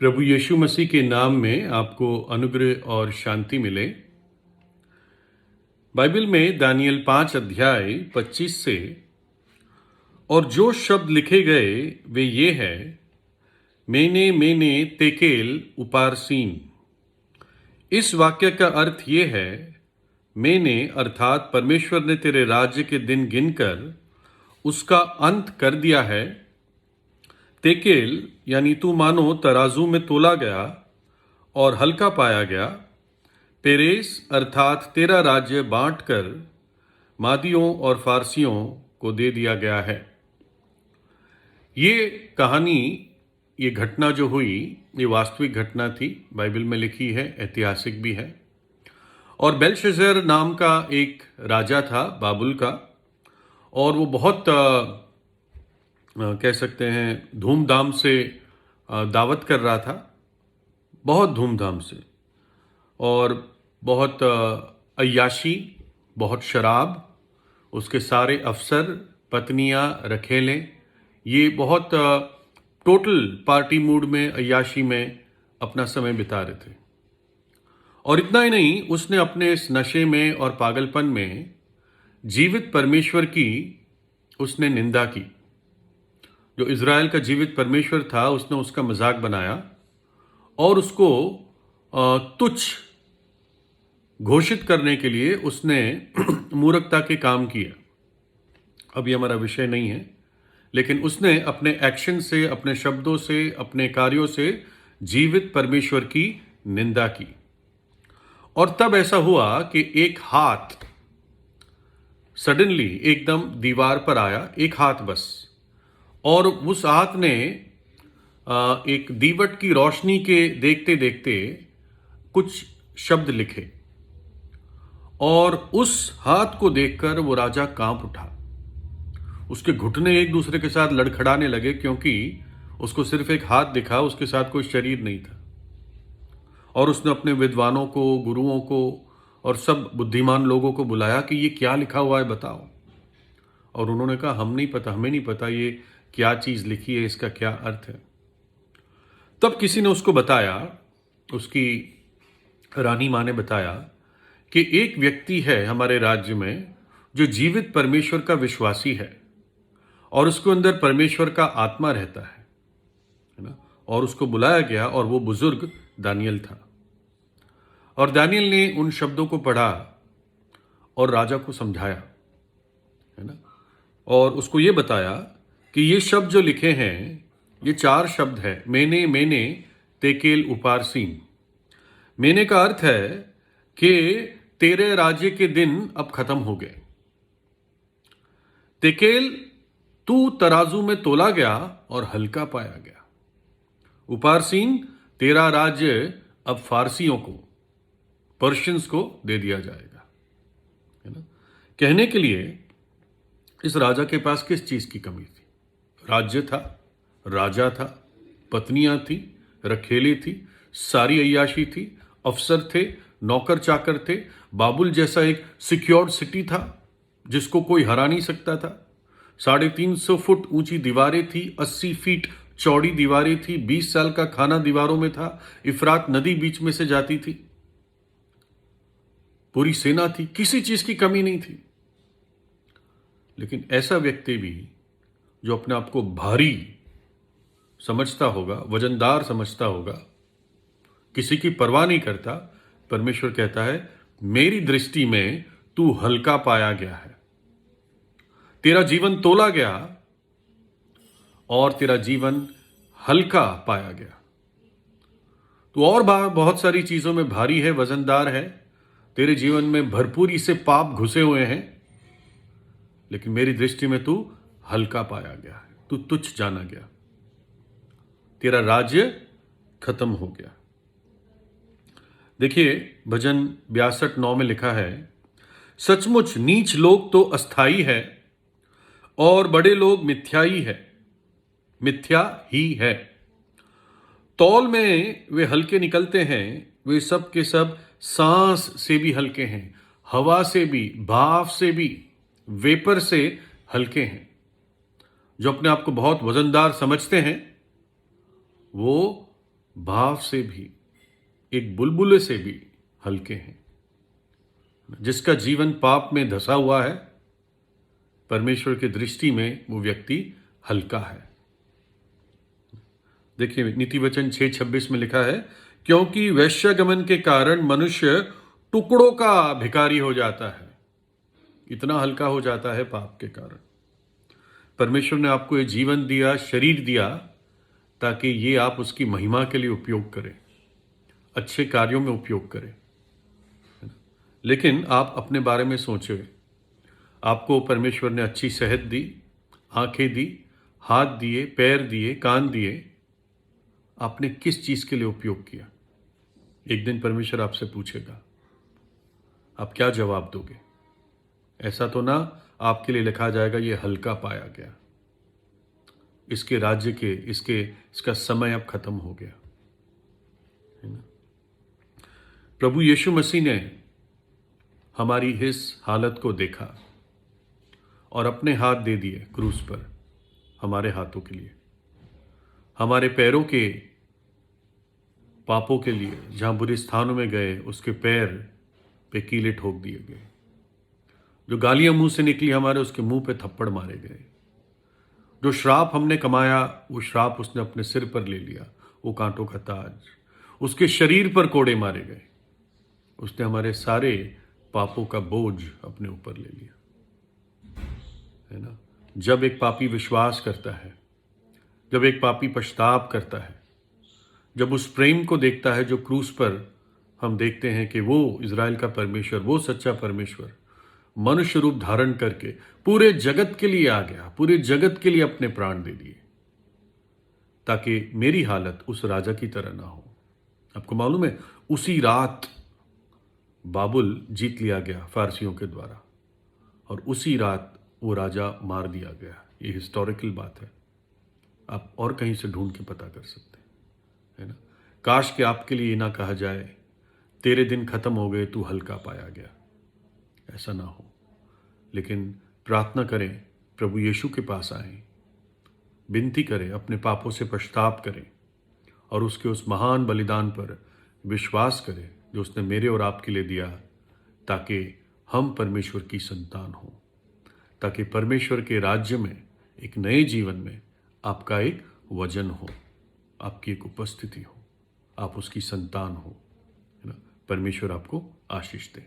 प्रभु यीशु मसीह के नाम में आपको अनुग्रह और शांति मिले। बाइबल में दानियल 5 अध्याय 25 से और जो शब्द लिखे गए वे ये है, मेने मेने तेकेल उपारसीन। इस वाक्य का अर्थ ये है, मैंने अर्थात परमेश्वर ने तेरे राज्य के दिन गिनकर उसका अंत कर दिया है। तेकेल यानी तू मानो तराजू में तोला गया और हल्का पाया गया। पेरेस अर्थात तेरा राज्य बांटकर मादियों और फारसियों को दे दिया गया है। ये कहानी, ये घटना जो हुई, ये वास्तविक घटना थी, बाइबल में लिखी है, ऐतिहासिक भी है। और बेलशस्सर नाम का एक राजा था बाबुल का, और वो बहुत कह सकते हैं धूमधाम से दावत कर रहा था, बहुत धूमधाम से, और बहुत अय्याशी, बहुत शराब, उसके सारे अफसर, पत्नियां, रखेले, ये बहुत टोटल पार्टी मूड में, अय्याशी में अपना समय बिता रहे थे। और इतना ही नहीं, उसने अपने इस नशे में और पागलपन में जीवित परमेश्वर की उसने निंदा की। जो इज़राइल का जीवित परमेश्वर था, उसने उसका मजाक बनाया और उसको तुच्छ घोषित करने के लिए उसने मूर्खता के काम किया। अब ये हमारा विषय नहीं है, लेकिन उसने अपने एक्शन से, अपने शब्दों से, अपने कार्यों से जीवित परमेश्वर की निंदा की। और तब ऐसा हुआ कि एक हाथ सडनली एकदम दीवार पर आया, एक हाथ बस, और उस हाथ ने एक दीवट की रोशनी के देखते देखते कुछ शब्द लिखे, और उस हाथ को देखकर वो राजा कांप उठा। उसके घुटने एक दूसरे के साथ लड़खड़ाने लगे, क्योंकि उसको सिर्फ एक हाथ दिखा, उसके साथ कोई शरीर नहीं था। और उसने अपने विद्वानों को, गुरुओं को और सब बुद्धिमान लोगों को बुलाया कि ये क्या लिखा हुआ है, बताओ। और उन्होंने कहा, हम नहीं पता, हमें नहीं पता ये क्या चीज लिखी है, इसका क्या अर्थ है। तब किसी ने उसको बताया, उसकी रानी माँ ने बताया कि एक व्यक्ति है हमारे राज्य में जो जीवित परमेश्वर का विश्वासी है, और उसके अंदर परमेश्वर का आत्मा रहता है ना। और उसको बुलाया गया, और वो बुजुर्ग दानियल था। और दानियल ने उन शब्दों को पढ़ा और राजा को समझाया, है ना। और उसको ये बताया कि ये शब्द जो लिखे हैं, ये 4 शब्द है, मेने मेने तेकेल उपारसीन। मेने का अर्थ है कि तेरे राज्य के दिन अब खत्म हो गए। तेकेल, तू तराजू में तोला गया और हल्का पाया गया। उपारसीन, तेरा राज्य अब फारसियों को, पर्शियंस को दे दिया जाएगा, है ना। कहने के लिए इस राजा के पास किस चीज की कमी थी? राज्य था, राजा था, पत्नियां थी, रखेली थी, सारी अय्याशी थी, अफसर थे, नौकर चाकर थे, बाबुल जैसा एक सिक्योर्ड सिटी था जिसको कोई हरा नहीं सकता था। 350 फुट ऊंची दीवारें थी, 80 फीट चौड़ी दीवारें थी, 20 साल का खाना दीवारों में था, इफरात नदी बीच में से जाती थी, पूरी सेना थी, किसी चीज की कमी नहीं थी। लेकिन ऐसा व्यक्ति भी जो अपने आप को भारी समझता होगा, वजनदार समझता होगा, किसी की परवाह नहीं करता, परमेश्वर कहता है, मेरी दृष्टि में तू हल्का पाया गया है, तेरा जीवन तोला गया और तेरा जीवन हल्का पाया गया। तू और बहुत सारी चीजों में भारी है, वजनदार है, तेरे जीवन में भरपूरी से पाप घुसे हुए हैं, लेकिन मेरी दृष्टि में तू हल्का पाया गया है, तू तुच्छ जाना गया, तेरा राज्य खत्म हो गया। देखिए, भजन 62:9 में लिखा है, सचमुच नीच लोग तो अस्थाई है और बड़े लोग मिथ्या ही है। तौल में वे हल्के निकलते हैं, वे सब के सब सांस से भी हल्के हैं, हवा से भी, भाप से भी, वेपर से हल्के हैं। जो अपने आप को बहुत वजनदार समझते हैं, वो भाव से भी, एक बुलबुले से भी हल्के हैं। जिसका जीवन पाप में धंसा हुआ है, परमेश्वर की दृष्टि में वो व्यक्ति हल्का है। देखिए नीति वचन 6:26 में लिखा है, क्योंकि वैश्यगमन के कारण मनुष्य टुकड़ों का भिखारी हो जाता है। इतना हल्का हो जाता है पाप के कारण। परमेश्वर ने आपको ये जीवन दिया, शरीर दिया, ताकि ये आप उसकी महिमा के लिए उपयोग करें, अच्छे कार्यों में उपयोग करें। लेकिन आप अपने बारे में सोचें, आपको परमेश्वर ने अच्छी सेहत दी, आंखें दी, हाथ दिए, पैर दिए, कान दिए, आपने किस चीज के लिए उपयोग किया? एक दिन परमेश्वर आपसे पूछेगा, आप क्या जवाब दोगे? ऐसा तो ना आपके लिए लिखा जाएगा ये हल्का पाया गया, इसके राज्य के इसका समय अब खत्म हो गया, है ना? प्रभु यीशु मसीह ने हमारी इस हालत को देखा और अपने हाथ दे दिए क्रूस पर हमारे हाथों के लिए, हमारे पैरों के पापों के लिए। जहां बुरे स्थानों में गए उसके पैर पे कीले ठोक दिए गए, जो गालियां मुंह से निकली हमारे, उसके मुंह पे थप्पड़ मारे गए। जो श्राप हमने कमाया वो श्राप उसने अपने सिर पर ले लिया, वो कांटों का ताज। उसके शरीर पर कोड़े मारे गए, उसने हमारे सारे पापों का बोझ अपने ऊपर ले लिया, है ना? जब एक पापी विश्वास करता है, जब एक पापी पश्चाताप करता है, जब उस प्रेम को देखता है जो क्रूस पर हम देखते हैं कि वो इज़राइल का परमेश्वर, वो सच्चा परमेश्वर मनुष्य रूप धारण करके पूरे जगत के लिए आ गया, पूरे जगत के लिए अपने प्राण दे दिए, ताकि मेरी हालत उस राजा की तरह ना हो। आपको मालूम है, उसी रात बाबुल जीत लिया गया फारसियों के द्वारा, और उसी रात वो राजा मार दिया गया। ये हिस्टोरिकल बात है, आप और कहीं से ढूंढ के पता कर सकते हैं, है ना? काश कि आपके लिए ना कहा जाए तेरे दिन खत्म हो गए, तू हल्का पाया गया, ऐसा ना हो। लेकिन प्रार्थना करें, प्रभु यीशु के पास आएं, विनती करें, अपने पापों से पश्चाताप करें और उसके उस महान बलिदान पर विश्वास करें जो उसने मेरे और आपके लिए दिया, ताकि हम परमेश्वर की संतान हों, ताकि परमेश्वर के राज्य में, एक नए जीवन में आपका एक वजन हो, आपकी एक उपस्थिति हो, आप उसकी संतान हो, है ना? परमेश्वर आपको आशीष दे।